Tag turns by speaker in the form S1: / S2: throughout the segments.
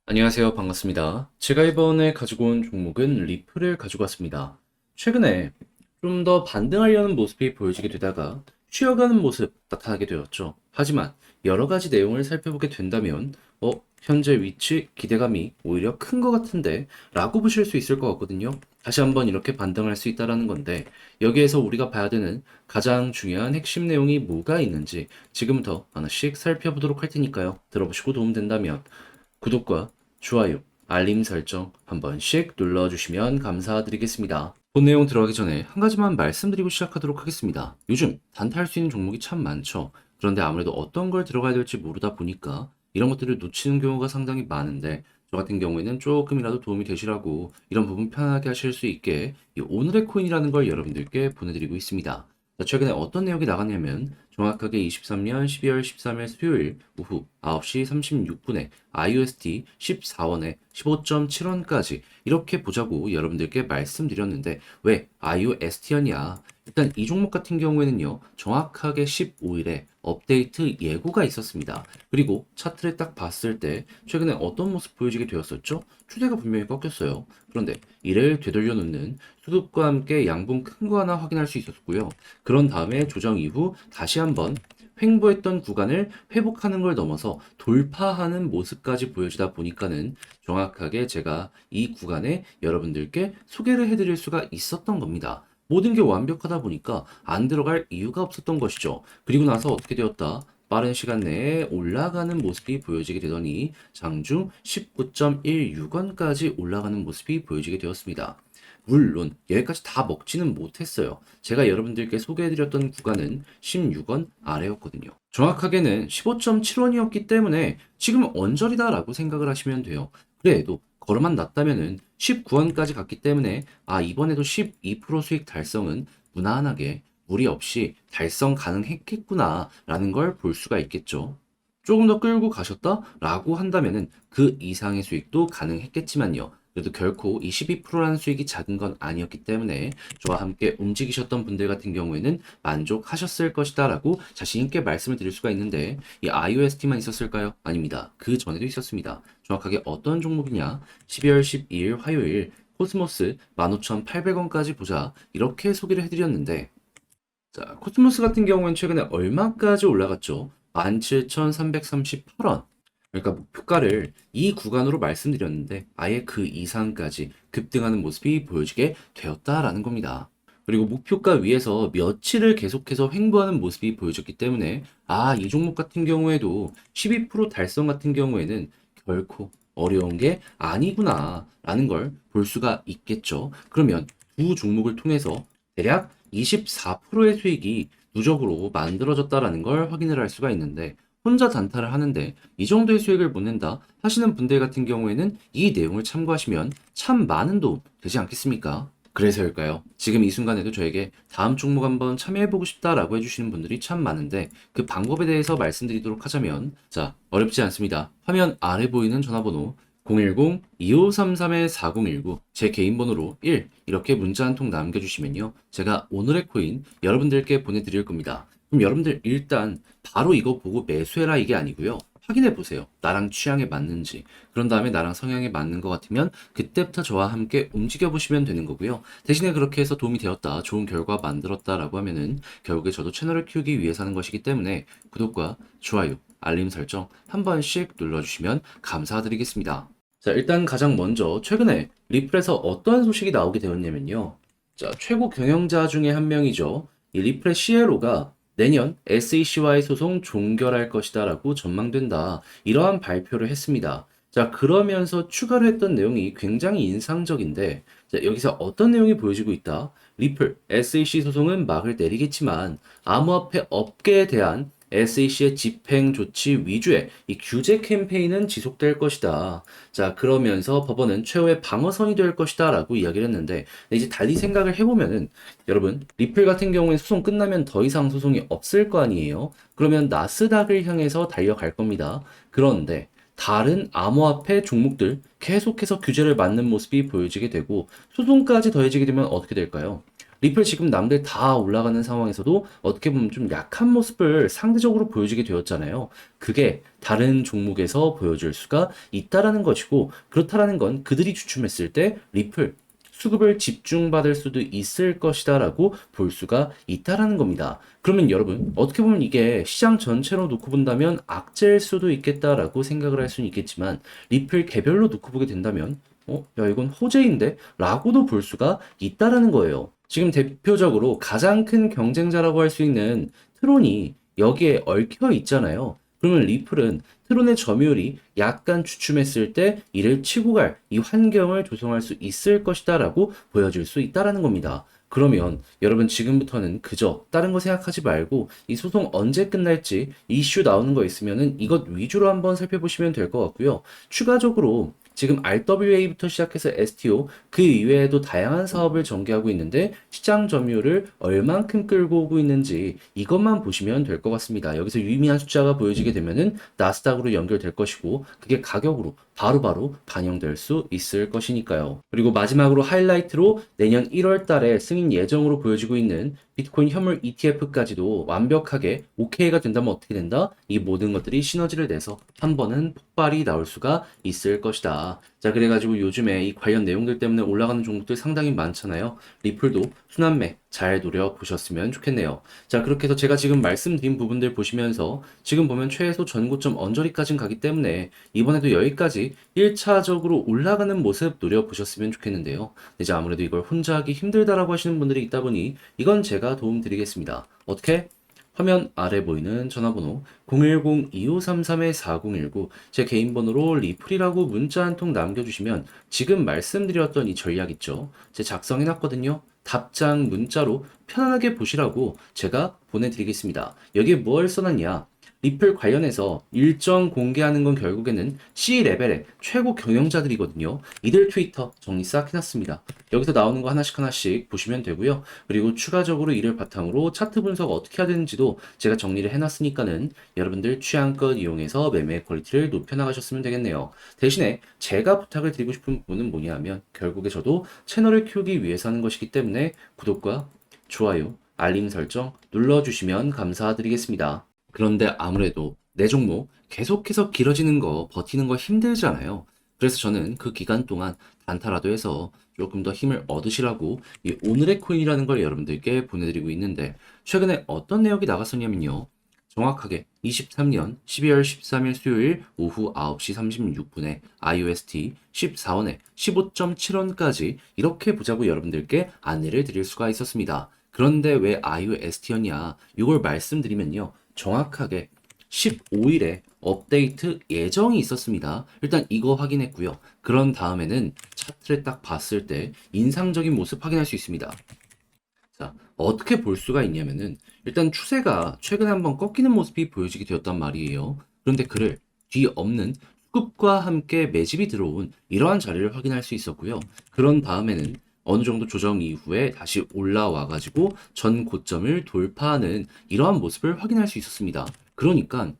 S1: 안녕하세요. 반갑습니다. 제가 이번에 가지고 온 종목은 리플을 가지고 왔습니다. 최근에 좀 더 반등하려는 모습이 보여지게 되다가 쉬어가는 모습 나타나게 되었죠. 하지만 여러 가지 내용을 살펴보게 된다면, 현재 위치 기대감이 오히려 큰 것 같은데 라고 보실 수 있을 것 같거든요. 다시 한번 이렇게 반등할 수 있다라는 건데, 여기에서 우리가 봐야 되는 가장 중요한 핵심 내용이 뭐가 있는지 지금부터 하나씩 살펴보도록 할 테니까요. 들어보시고 도움된다면 구독과 좋아요, 알림 설정 한 번씩 눌러주시면 감사드리겠습니다. 본 내용 들어가기 전에 한 가지만 말씀드리고 시작하도록 하겠습니다. 요즘 단타할 수 있는 종목이 참 많죠. 그런데 아무래도 어떤 걸 들어가야 될지 모르다 보니까 이런 것들을 놓치는 경우가 상당히 많은데, 저 같은 경우에는 조금이라도 도움이 되시라고 이런 부분 편하게 하실 수 있게 이 오늘의 코인이라는 걸 여러분들께 보내드리고 있습니다. 자, 최근에 어떤 내용이 나갔냐면 정확하게 23년 12월 13일 수요일 오후 9시 36분에 IUSD 14원에 15.7원까지 이렇게 보자고 여러분들께 말씀드렸는데, 왜 IUSD였냐? 일단 이 종목 같은 경우에는요, 정확하게 15일에 업데이트 예고가 있었습니다. 그리고 차트를 딱 봤을 때 최근에 어떤 모습 보여지게 되었었죠? 추세가 분명히 꺾였어요. 그런데 이를 되돌려 놓는 수급과 함께 양분 큰 거 하나 확인할 수 있었고요. 그런 다음에 조정 이후 다시 한번 횡보했던 구간을 회복하는 걸 넘어서 돌파하는 모습까지 보여지다 보니까는 정확하게 제가 이 구간에 여러분들께 소개를 해드릴 수가 있었던 겁니다. 모든 게 완벽하다 보니까 안 들어갈 이유가 없었던 것이죠. 그리고 나서 어떻게 되었다? 빠른 시간 내에 올라가는 모습이 보여지게 되더니 장중 19.16원까지 올라가는 모습이 보여지게 되었습니다. 물론 여기까지 다 먹지는 못했어요. 제가 여러분들께 소개해드렸던 구간은 16원 아래였거든요. 정확하게는 15.7원이었기 때문에 지금 언저리다라고 생각을 하시면 돼요. 그래도 걸어만 놨다면은 19원까지 갔기 때문에 이번에도 12% 수익 달성은 무난하게 무리 없이 달성 가능했겠구나 라는 걸 볼 수가 있겠죠. 조금 더 끌고 가셨다라고 한다면은 그 이상의 수익도 가능했겠지만요. 그래도 결코 이 12%라는 수익이 작은 건 아니었기 때문에 저와 함께 움직이셨던 분들 같은 경우에는 만족하셨을 것이다 라고 자신있게 말씀을 드릴 수가 있는데, 이 IOST만 있었을까요? 아닙니다. 그 전에도 있었습니다. 정확하게 어떤 종목이냐? 12월 12일 화요일 코스모스 15,800원까지 보자 이렇게 소개를 해드렸는데, 자, 코스모스 같은 경우는 최근에 얼마까지 올라갔죠? 17,338원. 그러니까 목표가를 이 구간으로 말씀드렸는데 아예 그 이상까지 급등하는 모습이 보여지게 되었다라는 겁니다. 그리고 목표가 위에서 며칠을 계속해서 횡보하는 모습이 보여졌기 때문에 이 종목 같은 경우에도 12% 달성 같은 경우에는 결코 어려운 게 아니구나라는 걸 볼 수가 있겠죠. 그러면 두 종목을 통해서 대략 24%의 수익이 누적으로 만들어졌다라는 걸 확인을 할 수가 있는데, 혼자 단타를 하는데 이 정도의 수익을 못 낸다 하시는 분들 같은 경우에는 이 내용을 참고하시면 참 많은 도움 되지 않겠습니까? 그래서일까요? 지금 이 순간에도 저에게 다음 종목 한번 참여해보고 싶다라고 해주시는 분들이 참 많은데, 그 방법에 대해서 말씀드리도록 하자면, 자, 어렵지 않습니다. 화면 아래 보이는 전화번호 010-2533-4019 제 개인 번호로 1 이렇게 문자 한 통 남겨주시면요, 제가 오늘의 코인 여러분들께 보내드릴 겁니다. 그럼 여러분들 일단 바로 이거 보고 매수해라 이게 아니고요, 확인해 보세요. 나랑 취향에 맞는지. 그런 다음에 나랑 성향에 맞는 것 같으면 그때부터 저와 함께 움직여 보시면 되는 거고요. 대신에 그렇게 해서 도움이 되었다, 좋은 결과 만들었다라고 하면은 결국에 저도 채널을 키우기 위해서 하는 것이기 때문에 구독과 좋아요, 알림 설정 한 번씩 눌러주시면 감사드리겠습니다. 자, 일단 가장 먼저 최근에 리플에서 어떠한 소식이 나오게 되었냐면요. 자, 최고 경영자 중에 한 명이죠. 이 리플의 CLO가 내년 SEC와의 소송 종결할 것이다라고 전망된다, 이러한 발표를 했습니다. 자, 그러면서 추가로 했던 내용이 굉장히 인상적인데, 자, 여기서 어떤 내용이 보여지고 있다? 리플 SEC 소송은 막을 내리겠지만 암호화폐 업계에 대한 SEC의 집행 조치 위주의 이 규제 캠페인은 지속될 것이다. 자, 그러면서 법원은 최후의 방어선이 될 것이다 라고 이야기를 했는데, 이제 달리 생각을 해보면은, 여러분, 리플 같은 경우에 소송 끝나면 더 이상 소송이 없을 거 아니에요? 그러면 나스닥을 향해서 달려갈 겁니다. 그런데 다른 암호화폐 종목들 계속해서 규제를 맞는 모습이 보여지게 되고 소송까지 더해지게 되면 어떻게 될까요? 리플 지금 남들 다 올라가는 상황에서도 어떻게 보면 좀 약한 모습을 상대적으로 보여주게 되었잖아요. 그게 다른 종목에서 보여줄 수가 있다라는 것이고, 그렇다라는 건 그들이 주춤했을 때 리플 수급을 집중받을 수도 있을 것이다라고 볼 수가 있다라는 겁니다. 그러면 여러분, 어떻게 보면 이게 시장 전체로 놓고 본다면 악재일 수도 있겠다라고 생각을 할 수는 있겠지만, 리플 개별로 놓고 보게 된다면, 야, 이건 호재인데? 라고도 볼 수가 있다라는 거예요. 지금 대표적으로 가장 큰 경쟁자라고 할 수 있는 트론이 여기에 얽혀 있잖아요. 그러면 리플은 트론의 점유율이 약간 주춤했을 때 이를 치고 갈 이 환경을 조성할 수 있을 것이다라고 보여줄 수 있다라는 겁니다. 그러면 여러분 지금부터는 그저 다른 거 생각하지 말고 이 소송 언제 끝날지 이슈 나오는 거 있으면은 이것 위주로 한번 살펴보시면 될 것 같고요. 추가적으로 지금 RWA부터 시작해서 STO 그 이외에도 다양한 사업을 전개하고 있는데 시장 점유율을 얼만큼 끌고 오고 있는지 이것만 보시면 될 것 같습니다. 여기서 유의미한 숫자가 보여지게 되면은 나스닥으로 연결될 것이고 그게 가격으로 바로바로 반영될 수 있을 것이니까요. 그리고 마지막으로 하이라이트로 내년 1월 달에 승인 예정으로 보여지고 있는 비트코인 현물 ETF까지도 완벽하게 OK가 된다면 어떻게 된다? 이 모든 것들이 시너지를 내서 한 번은 폭발이 나올 수가 있을 것이다. 자, 그래가지고 요즘에 이 관련 내용들 때문에 올라가는 종목들 상당히 많잖아요. 리플도 순환매 잘 노려보셨으면 좋겠네요. 자, 그렇게 해서 제가 지금 말씀드린 부분들 보시면서 지금 보면 최소 전고점 언저리까지는 가기 때문에 이번에도 여기까지 1차적으로 올라가는 모습 노려보셨으면 좋겠는데요. 이제 아무래도 이걸 혼자 하기 힘들다라고 하시는 분들이 있다 보니 이건 제가 도움 드리겠습니다. 어떻게? 화면 아래 보이는 전화번호 010-2533-4019 제 개인 번호로 리플이라고 문자 한 통 남겨주시면 지금 말씀드렸던 이 전략 있죠. 제 작성해놨거든요. 답장 문자로 편안하게 보시라고 제가 보내드리겠습니다. 여기에 뭘 써놨냐? 리플 관련해서 일정 공개하는 건 결국에는 C레벨의 최고 경영자들이거든요. 이들 트위터 정리 싹 해놨습니다. 여기서 나오는 거 하나씩 하나씩 보시면 되고요. 그리고 추가적으로 이를 바탕으로 차트 분석 어떻게 해야 되는지도 제가 정리를 해놨으니까는 여러분들 취향껏 이용해서 매매 퀄리티를 높여나가셨으면 되겠네요. 대신에 제가 부탁을 드리고 싶은 부분은 뭐냐면 결국에 저도 채널을 키우기 위해서 하는 것이기 때문에 구독과 좋아요, 알림 설정 눌러주시면 감사드리겠습니다. 그런데 아무래도 내 종목 계속해서 길어지는 거 버티는 거 힘들잖아요. 그래서 저는 그 기간 동안 단타라도 해서 조금 더 힘을 얻으시라고 이 오늘의 코인이라는 걸 여러분들께 보내드리고 있는데 최근에 어떤 내역이 나갔었냐면요. 정확하게 23년 12월 13일 수요일 오후 9시 36분에 IUST 14원에 15.7원까지 이렇게 보자고 여러분들께 안내를 드릴 수가 있었습니다. 그런데 왜 IUST였냐? 이걸 말씀드리면요. 정확하게 15일에 업데이트 예정이 있었습니다. 일단 이거 확인했고요. 그런 다음에는 차트를 딱 봤을 때 인상적인 모습 확인할 수 있습니다. 자, 어떻게 볼 수가 있냐면은 일단 추세가 최근에 한번 꺾이는 모습이 보여지게 되었단 말이에요. 그런데 그를 뒤엎는 수급과 함께 매집이 들어온 이러한 자리를 확인할 수 있었고요. 그런 다음에는 어느 정도 조정 이후에 다시 올라와 가지고 전 고점을 돌파하는 이러한 모습을 확인할 수 있었습니다. 그러니까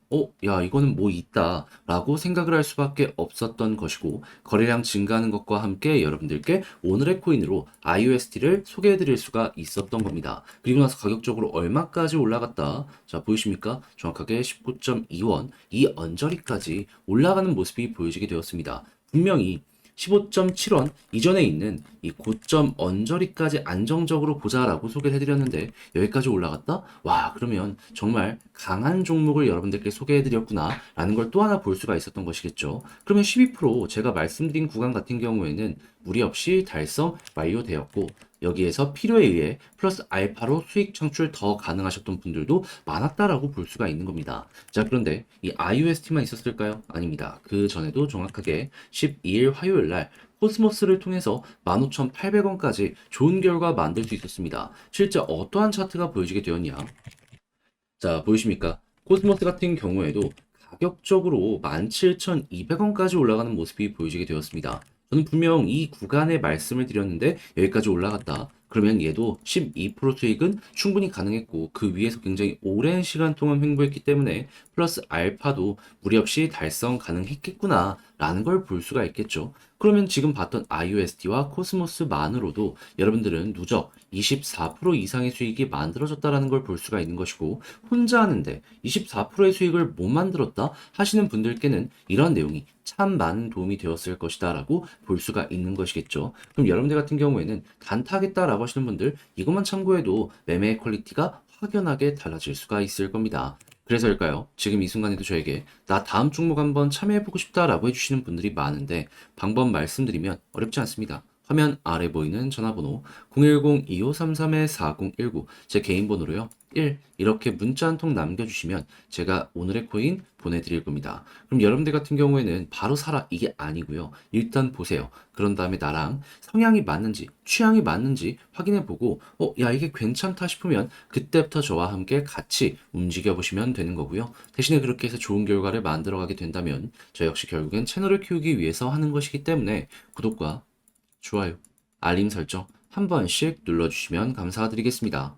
S1: 야 이거는 뭐 있다 라고 생각을 할 수밖에 없었던 것이고 거래량 증가하는 것과 함께 여러분들께 오늘의 코인으로 IUST를 소개해 드릴 수가 있었던 겁니다. 그리고 나서 가격적으로 얼마까지 올라갔다. 자 보이십니까? 정확하게 19.2원 이 언저리까지 올라가는 모습이 보여지게 되었습니다. 분명히 15.7원 이전에 있는 이 고점 언저리까지 안정적으로 보자라고 소개를 해드렸는데 여기까지 올라갔다? 와 그러면 정말 강한 종목을 여러분들께 소개해드렸구나 라는 걸 또 하나 볼 수가 있었던 것이겠죠. 그러면 12% 제가 말씀드린 구간 같은 경우에는 무리 없이 달성 완료되었고 여기에서 필요에 의해 플러스 알파로 수익 창출 더 가능하셨던 분들도 많았다라고 볼 수가 있는 겁니다. 자, 그런데 이 IUST만 있었을까요? 아닙니다. 그 전에도 정확하게 12일 화요일 날 코스모스를 통해서 15,800원까지 좋은 결과 만들 수 있었습니다. 실제 어떠한 차트가 보여지게 되었냐? 자, 보이십니까? 코스모스 같은 경우에도 가격적으로 17,200원까지 올라가는 모습이 보여지게 되었습니다. 저는 분명 이 구간에 말씀을 드렸는데 여기까지 올라갔다. 그러면 얘도 12% 수익은 충분히 가능했고 그 위에서 굉장히 오랜 시간 동안 횡보했기 때문에 플러스 알파도 무리 없이 달성 가능했겠구나 라는 걸 볼 수가 있겠죠. 그러면 지금 봤던 IUSD와 코스모스만으로도 여러분들은 누적 24% 이상의 수익이 만들어졌다라는 걸 볼 수가 있는 것이고, 혼자 하는데 24%의 수익을 못 만들었다 하시는 분들께는 이러한 내용이 참 많은 도움이 되었을 것이다 라고 볼 수가 있는 것이겠죠. 그럼 여러분들 같은 경우에는 단타하겠다라고 하시는 분들, 이것만 참고해도 매매의 퀄리티가 확연하게 달라질 수가 있을 겁니다. 그래서일까요? 지금 이 순간에도 저에게 나 다음 종목 한번 참여해보고 싶다라고 해주시는 분들이 많은데, 방법 말씀드리면 어렵지 않습니다. 화면 아래 보이는 전화번호 010-2533-4019, 제 개인 번호로요. 1 이렇게 문자 한 통 남겨주시면 제가 오늘의 코인 보내드릴 겁니다. 그럼 여러분들 같은 경우에는 바로 사라 이게 아니고요. 일단 보세요. 그런 다음에 나랑 성향이 맞는지 취향이 맞는지 확인해보고 야 이게 괜찮다 싶으면 그때부터 저와 함께 같이 움직여 보시면 되는 거고요. 대신에 그렇게 해서 좋은 결과를 만들어가게 된다면 저 역시 결국엔 채널을 키우기 위해서 하는 것이기 때문에 구독과 좋아요, 알림 설정 한 번씩 눌러주시면 감사드리겠습니다.